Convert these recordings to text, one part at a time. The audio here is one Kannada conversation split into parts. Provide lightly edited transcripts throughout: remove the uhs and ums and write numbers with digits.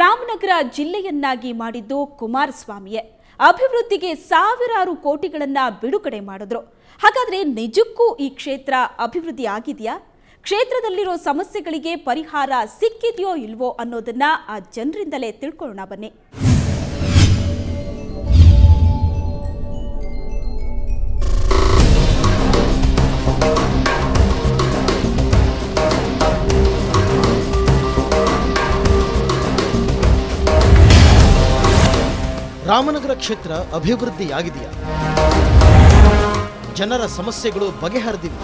ರಾಮನಗರ ಜಿಲ್ಲೆಯನ್ನಾಗಿ ಮಾಡಿದ್ದು ಕುಮಾರಸ್ವಾಮಿಯೇ. ಅಭಿವೃದ್ಧಿಗೆ ಸಾವಿರಾರು ಕೋಟಿಗಳನ್ನ ಬಿಡುಗಡೆ ಮಾಡಿದ್ರು. ಹಾಗಾದ್ರೆ ನಿಜಕ್ಕೂ ಈ ಕ್ಷೇತ್ರ ಅಭಿವೃದ್ಧಿ ಆಗಿದೆಯಾ? ಕ್ಷೇತ್ರದಲ್ಲಿರೋ ಸಮಸ್ಯೆಗಳಿಗೆ ಪರಿಹಾರ ಸಿಕ್ಕಿದೆಯೋ ಇಲ್ವೋ ಅನ್ನೋದನ್ನ ಆ ಜನರಿಂದಲೇ ತಿಳ್ಕೊಳ್ಳೋಣ ಬನ್ನಿ. ರಾಮನಗರ ಕ್ಷೇತ್ರ ಅಭಿವೃದ್ಧಿಯಾಗಿದೆಯಾ? ಜನರ ಸಮಸ್ಯೆಗಳು ಬಗೆಹರಿದಿವೆ?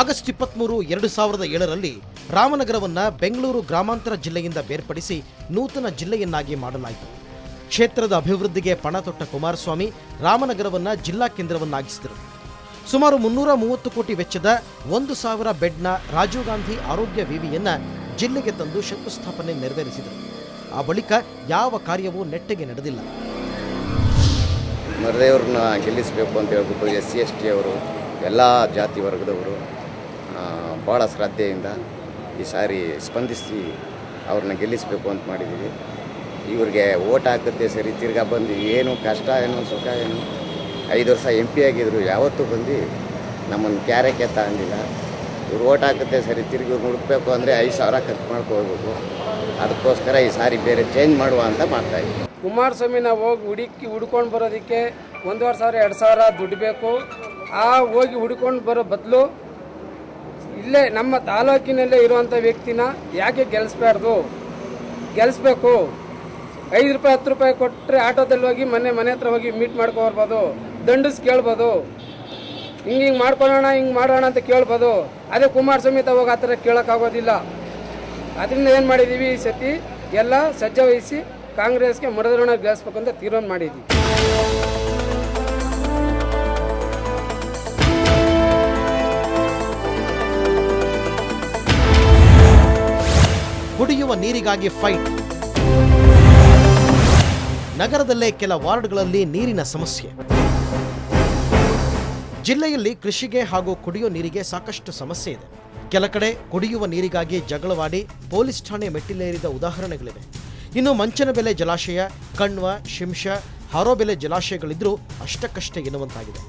ಆಗಸ್ಟ್ 23, 2007ರಲ್ಲಿ ರಾಮನಗರವನ್ನ ಬೆಂಗಳೂರು ಗ್ರಾಮಾಂತರ ಜಿಲ್ಲೆಯಿಂದ ಬೇರ್ಪಡಿಸಿ ನೂತನ ಜಿಲ್ಲೆಯನ್ನಾಗಿ ಮಾಡಲಾಯಿತು. ಕ್ಷೇತ್ರದ ಅಭಿವೃದ್ಧಿಗೆ ಪಣ ತೊಟ್ಟ ಕುಮಾರಸ್ವಾಮಿ ರಾಮನಗರವನ್ನ ಜಿಲ್ಲಾ ಕೇಂದ್ರವನ್ನಾಗಿಸಿದರು. ಸುಮಾರು 330 ಕೋಟಿ ವೆಚ್ಚದ 1000 ಬೆಡ್ನ ರಾಜೀವ್ ಗಾಂಧಿ ಆರೋಗ್ಯ ವಿವಿಯನ್ನ ಜಿಲ್ಲೆಗೆ ತಂದು ಶಂಕುಸ್ಥಾಪನೆ ನೆರವೇರಿಸಿದರು. ಆ ಬಳಿಕ ಯಾವ ಕಾರ್ಯವೂ ನೆಟ್ಟಗೆ ನಡೆದಿಲ್ಲ. ಮರದೇವ್ರನ್ನ ಗೆಲ್ಲಿಸಬೇಕು ಅಂತ ಹೇಳ್ಬಿಟ್ಟು SC/ST ಅವರು ಎಲ್ಲ ಜಾತಿ ವರ್ಗದವರು ಭಾಳ ಶ್ರದ್ಧೆಯಿಂದ ಈ ಸಾರಿ ಸ್ಪಂದಿಸಿ ಅವ್ರನ್ನ ಗೆಲ್ಲಿಸಬೇಕು ಅಂತ ಮಾಡಿದ್ದೀವಿ. ಇವ್ರಿಗೆ ಓಟ್ ಹಾಕುತ್ತೆ ಸರಿ, ತಿರ್ಗಾ ಬಂದು ಏನು ಕಷ್ಟ ಏನು ಸುಖ ಏನು 5 ವರ್ಷ MP ಆಗಿದ್ರು, ಯಾವತ್ತೂ ಬಂದು ನಮ್ಮನ್ನು ಕ್ಯಾರಕ್ಕೆ ತಗೊಂಡಿಲ್ಲ. ಇವ್ರು ಓಟ್ ಹಾಕುತ್ತೆ ಸರಿ, ತಿರುಗಿ ಇವ್ರು ಹುಡುಕಬೇಕು ಅಂದರೆ 5,000 ಖರ್ಚು ಮಾಡ್ಕೋಬೇಕು. ಅದಕ್ಕೋಸ್ಕರ ಈ ಸಾರಿ ಬೇರೆ ಚೇಂಜ್ ಮಾಡುವ ಅಂತ ಮಾಡ್ತಾಯಿದ್ವಿ. ಕುಮಾರಸ್ವಾಮಿನ ಹೋಗಿ ಹುಡ್ಕೊಂಡು ಬರೋದಕ್ಕೆ 1,500 2,000 ದುಡ್ಡು ಬೇಕು. ಹೋಗಿ ಹುಡ್ಕೊಂಡು ಬರೋ ಬದಲು ಇಲ್ಲೇ ನಮ್ಮ ತಾಲೂಕಿನಲ್ಲೇ ಇರುವಂಥ ವ್ಯಕ್ತಿನ ಯಾಕೆ ಗೆಲ್ಲಿಸ್ಬೇಕು? 5 ರೂಪಾಯಿ 10 ರೂಪಾಯಿ ಕೊಟ್ಟರೆ ಆಟೋದಲ್ಲಿ ಹೋಗಿ ಮನೆ ಹತ್ರ ಹೋಗಿ ಮೀಟ್ ಮಾಡ್ಕೊಬರ್ಬೋದು, ದಂಡಿಸ್ ಕೇಳ್ಬೋದು, ಹಿಂಗೆ ಮಾಡ್ಕೊಳ್ಳೋಣ ಹಿಂಗೆ ಮಾಡೋಣ ಅಂತ ಕೇಳ್ಬೋದು. ಅದೇ ಕುಮಾರಸ್ವಾಮಿ ಹೋಗಿ ಆ ಥರ ಕೇಳೋಕ್ಕಾಗೋದಿಲ್ಲ. ಅದರಿಂದ ಏನು ಮಾಡಿದ್ದೀವಿ, ಈ ಸತಿ ಎಲ್ಲ ಸಜ್ಜ ವಹಿಸಿ ಕಾಂಗ್ರೆಸ್ಗೆ ಮರದರಣ ಗೆಲ್ಲಿಸ್ಬೇಕು ಅಂತ ತೀರ್ಮಾನ ಮಾಡಿದ್ದೀವಿ. ಕುಡಿಯುವ ನೀರಿಗಾಗಿ ಫೈಟ್. ನಗರದಲ್ಲೇ ಕೆಲ ವಾರ್ಡ್ಗಳಲ್ಲಿ ನೀರಿನ ಸಮಸ್ಯೆ. ಜಿಲ್ಲೆಯಲ್ಲಿ ಕೃಷಿಗೆ ಹಾಗೂ ಕುಡಿಯುವ ನೀರಿಗೆ ಸಾಕಷ್ಟು ಸಮಸ್ಯೆ ಇದೆ. ಕೆಲ ಕಡೆ ಕುಡಿಯುವ ನೀರಿಗಾಗಿ ಜಗಳವಾಡಿ ಪೊಲೀಸ್ ಠಾಣೆ ಮೆಟ್ಟಿಲೇರಿದ ಉದಾಹರಣೆಗಳಿವೆ. ಇನ್ನು ಮಂಚನಬೆಲೆ ಜಲಾಶಯ, ಕಣ್ವ, ಶಿಂಷ, ಹಾರೋಬೆಲೆ ಜಲಾಶಯಗಳಿದ್ರೂ ಅಷ್ಟಕ್ಕಷ್ಟೇ ಎನ್ನುವಂತಾಗಿದೆ.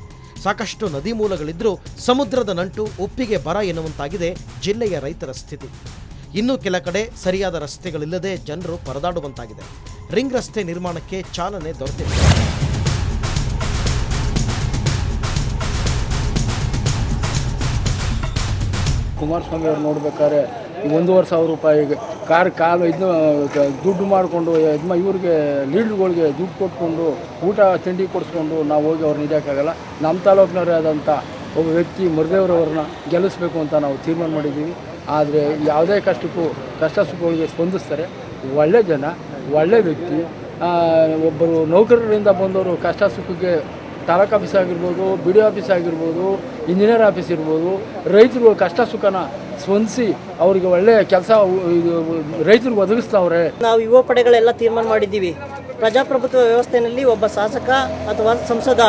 ಸಾಕಷ್ಟು ನದಿ ಮೂಲಗಳಿದ್ರೂ ಸಮುದ್ರದ ನಂಟು, ಉಪ್ಪಿಗೆ ಬರ ಎನ್ನುವಂತಾಗಿದೆ ಜಿಲ್ಲೆಯ ರೈತರ ಸ್ಥಿತಿ. ಇನ್ನು ಕೆಲ ಕಡೆ ಸರಿಯಾದ ರಸ್ತೆಗಳಿಲ್ಲದೆ ಜನರು ಪರದಾಡುವಂತಾಗಿದೆ. ರಿಂಗ್ ರಸ್ತೆ ನಿರ್ಮಾಣಕ್ಕೆ ಚಾಲನೆ ದೊರೆತಿದೆ. ಕುಮಾರಸ್ವಾಮಿ ಅವ್ರು ನೋಡ್ಬೇಕಾದ್ರೆ 1,500 ರೂಪಾಯಿಗೆ ಕಾಲು ಇದನ್ನ ದುಡ್ಡು ಮಾಡಿಕೊಂಡು ಇವ್ರಿಗೆ ಲೀಡ್ರುಗಳಿಗೆ ದುಡ್ಡು ಕೊಟ್ಕೊಂಡು ಊಟ ತಿಂಡಿ ಕೊಡಿಸ್ಕೊಂಡು ನಾವು ಹೋಗಿ ಅವ್ರನ್ನ ಹಿಡಿಯೋಕ್ಕಾಗಲ್ಲ. ನಮ್ಮ ತಾಲೂಕಿನವರೇ ಆದಂಥ ಒಬ್ಬ ವ್ಯಕ್ತಿ ಮರದೇವ್ರವ್ರನ್ನ ಗೆಲ್ಲಿಸ್ಬೇಕು ಅಂತ ನಾವು ತೀರ್ಮಾನ ಮಾಡಿದ್ದೀವಿ. ಆದರೆ ಯಾವುದೇ ಕಷ್ಟ ಸುಖಗಳಿಗೆ ಸ್ಪಂದಿಸ್ತಾರೆ. ಒಳ್ಳೆ ಜನ, ಒಳ್ಳೆ ವ್ಯಕ್ತಿ. ಒಬ್ಬರು ನೌಕರರಿಂದ ಬಂದವರು ಕಷ್ಟ ಸುಖಕ್ಕೆ ತಾಲೂಕು ಆಫೀಸ್ ಆಗಿರ್ಬೋದು, BDO ಆಫೀಸ್ ಆಗಿರ್ಬೋದು, ಇಂಜಿನಿಯರ್ ಆಫೀಸ್ ಇರ್ಬೋದು, ರೈತರು ಕಷ್ಟ ಸುಖನ ಸ್ಪಂದಿಸಿ ಅವರಿಗೆ ಒಳ್ಳೆಯ ಕೆಲಸ ರೈತರಿಗೆ ಒದಗಿಸ್ತಾವ್ರೆ. ನಾವು ಯುವ ಪಡೆಗಳೆಲ್ಲ ತೀರ್ಮಾನ ಮಾಡಿದ್ದೀವಿ. ಪ್ರಜಾಪ್ರಭುತ್ವ ವ್ಯವಸ್ಥೆಯಲ್ಲಿ ಒಬ್ಬ ಶಾಸಕ ಅಥವಾ ಸಂಸದ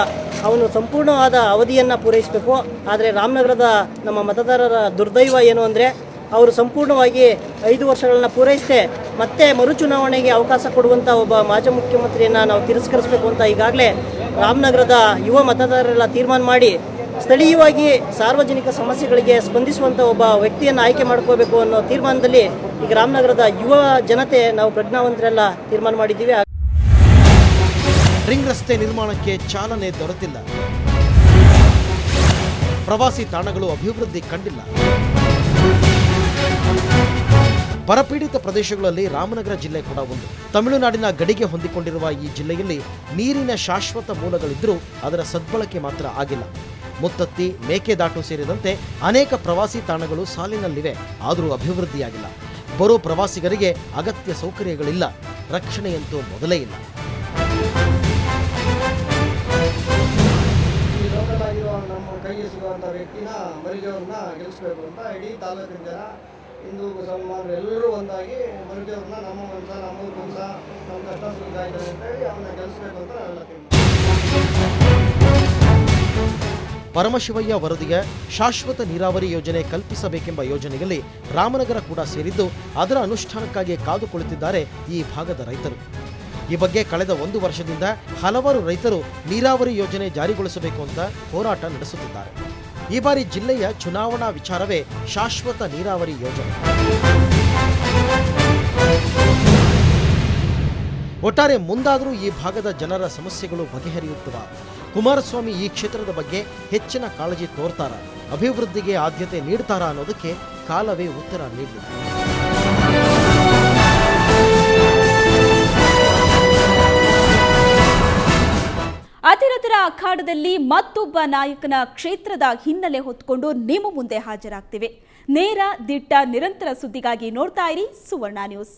ಅವನು ಸಂಪೂರ್ಣವಾದ ಅವಧಿಯನ್ನು ಪೂರೈಸಬೇಕು. ಆದರೆ ರಾಮನಗರದ ನಮ್ಮ ಮತದಾರರ ದುರ್ದೈವ ಏನು ಅಂದರೆ ಅವರು ಸಂಪೂರ್ಣವಾಗಿ 5 ವರ್ಷಗಳನ್ನ ಪೂರೈಸದೆ ಮತ್ತೆ ಮರುಚುನಾವಣೆಗೆ ಅವಕಾಶ ಕೊಡುವಂಥ ಒಬ್ಬ ಮಾಜಿ ಮುಖ್ಯಮಂತ್ರಿಯನ್ನು ನಾವು ತಿರಸ್ಕರಿಸಬೇಕು ಅಂತ ಈಗಾಗಲೇ ರಾಮನಗರದ ಯುವ ಮತದಾರರೆಲ್ಲ ತೀರ್ಮಾನ ಮಾಡಿ ಸ್ಥಳೀಯವಾಗಿ ಸಾರ್ವಜನಿಕ ಸಮಸ್ಯೆಗಳಿಗೆ ಸ್ಪಂದಿಸುವಂಥ ಒಬ್ಬ ವ್ಯಕ್ತಿಯನ್ನು ಆಯ್ಕೆ ಮಾಡ್ಕೋಬೇಕು ಅನ್ನೋ ತೀರ್ಮಾನದಲ್ಲಿ ಈಗ ರಾಮನಗರದ ಯುವ ಜನತೆ ನಾವು ಪ್ರಜ್ಞಾವಂತರೆಲ್ಲ ತೀರ್ಮಾನ ಮಾಡಿದ್ದೀವಿ. ರಿಂಗ್ ರಸ್ತೆ ನಿರ್ಮಾಣಕ್ಕೆ ಚಾಲನೆ ದೊರೆತಿಲ್ಲ. ಪ್ರವಾಸಿ ತಾಣಗಳು ಅಭಿವೃದ್ಧಿ ಕಂಡಿಲ್ಲ. ಬರಪೀಡಿತ ಪ್ರದೇಶಗಳಲ್ಲಿ ರಾಮನಗರ ಜಿಲ್ಲೆ ಕೂಡ ಒಂದು. ತಮಿಳುನಾಡಿನ ಗಡಿಗೆ ಹೊಂದಿಕೊಂಡಿರುವ ಈ ಜಿಲ್ಲೆಯಲ್ಲಿ ನೀರಿನ ಶಾಶ್ವತ ಮೂಲಗಳಿದ್ದರೂ ಅದರ ಸದ್ಬಳಕೆ ಮಾತ್ರ ಆಗಿಲ್ಲ. ಮುತ್ತತ್ತಿ, ಮೇಕೆದಾಟು ಸೇರಿದಂತೆ ಅನೇಕ ಪ್ರವಾಸಿ ತಾಣಗಳು ಸಾಲಿನಲ್ಲಿವೆ, ಆದರೂ ಅಭಿವೃದ್ಧಿಯಾಗಿಲ್ಲ. ಬರೋ ಪ್ರವಾಸಿಗರಿಗೆ ಅಗತ್ಯ ಸೌಕರ್ಯಗಳಿಲ್ಲ. ರಕ್ಷಣೆಯಂತೂ ಮೊದಲೇ ಇಲ್ಲ. ನಮ್ಮ ಕೈಗೆ ಸಿಗುವಂಥ ವ್ಯಕ್ತಿನ ಮರಿದೇವ್ರನ್ನ ಗೆಲ್ಲಿಸಬೇಕು ಅಂತ ಇಡೀ ತಾಲೂಕಿನ ಜನ, ಹಿಂದೂ ಮುಸಲ್ಮಾನರು ಎಲ್ಲರೂ ಒಂದಾಗಿ ಮರಿದೇವ್ರನ್ನ ನಮ್ಮ ವಂಶ, ನಮ್ಮ ವಂಶ, ನಮ್ಮ ಕಷ್ಟ ಸುಖ ಆಯ್ತದೆ ಅಂತೇಳಿ ಅವನ್ನ ಗೆಲ್ಲಿಸಬೇಕು ಅಂತ ನಾವೆಲ್ಲ ತೀರ್ಮಾನ. ಪರಮಶಿವಯ್ಯ ವರದಿಯ ಶಾಶ್ವತ ನೀರಾವರಿ ಯೋಜನೆ ಕಲ್ಪಿಸಬೇಕೆಂಬ ಯೋಜನೆಯಲ್ಲಿ ರಾಮನಗರ ಕೂಡ ಸೇರಿದ್ದು ಅದರ ಅನುಷ್ಠಾನಕ್ಕಾಗಿ ಕಾದು ಕುಳಿತಿದ್ದಾರೆ ಈ ಭಾಗದ ರೈತರು. ಈ ಬಗ್ಗೆ ಕಳೆದ 1 ವರ್ಷದಿಂದ ಹಲವಾರು ರೈತರು ನೀರಾವರಿ ಯೋಜನೆ ಜಾರಿಗೊಳಿಸಬೇಕು ಅಂತ ಹೋರಾಟ ನಡೆಸುತ್ತಿದ್ದಾರೆ. ಈ ಬಾರಿ ಜಿಲ್ಲೆಯ ಚುನಾವಣಾ ವಿಚಾರವೇ ಶಾಶ್ವತ ನೀರಾವರಿ ಯೋಜನೆ. ಒಟ್ಟಾರೆ ಮುಂದಾದರೂ ಈ ಭಾಗದ ಜನರ ಸಮಸ್ಯೆಗಳು ಬಗೆಹರಿಯುತ್ತವ? ಕುಮಾರಸ್ವಾಮಿ ಈ ಕ್ಷೇತ್ರದ ಬಗ್ಗೆ ಹೆಚ್ಚಿನ ಕಾಳಜಿ ತೋರ್ತಾರ, ಅಭಿವೃದ್ಧಿಗೆ ಆದ್ಯತೆ ನೀಡ್ತಾರಾ ಅನ್ನೋದಕ್ಕೆ ಕಾಲವೇ ಉತ್ತರ ನೀಡಲಿದೆ. ಅತಿರಥರ ಅಖಾಡದಲ್ಲಿ ಮತ್ತೊಬ್ಬ ನಾಯಕನ ಕ್ಷೇತ್ರದ ಹಿನ್ನೆಲೆ ಹೊತ್ತುಕೊಂಡು ನಿಮ್ಮ ಮುಂದೆ ಹಾಜರಾಗ್ತಿವೆ. ನೇರ, ದಿಟ್ಟ, ನಿರಂತರ ಸುದ್ದಿಗಾಗಿ ನೋಡ್ತಾ ಇರಿ ಸುವರ್ಣ ನ್ಯೂಸ್.